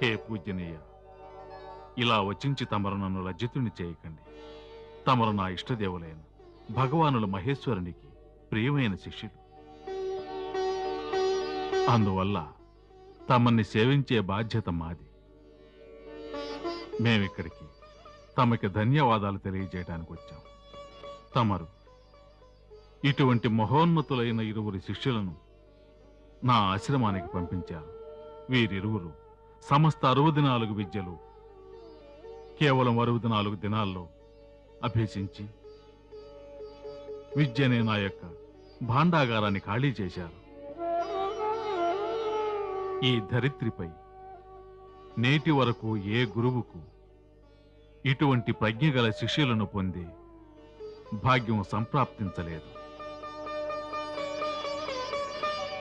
హే పూజనీయ, ఇలా వచించి తమరు నన్ను లజ్జితుని చేయకండి. తమరు నా ఇష్టదేవులైన భగవానుల మహేశ్వరునికి ప్రియమైన శిష్యులు. అందువల్ల తమన్ని సేవించే బాధ్యత మాది. మేమిక్కడికి తమకి ధన్యవాదాలు తెలియజేయడానికి వచ్చాం. తమరు ఇటువంటి మహోన్నతులైన ఇరువురి శిష్యులను నా ఆశ్రమానికి పంపించారు. వీరిరువురు సమస్త 64 విద్యలు కేవలం 64 దినాల్లో అభ్యసించి విద్యనే నా యొక్క భాండాగారాన్ని ఖాళీ చేశారు. ఈ ధరిత్రిపై నేటి వరకు ఏ గురువుకు ఇటువంటి ప్రజ్ఞ గల శిష్యులను పొందే భాగ్యం సంప్రాప్తించలేదు.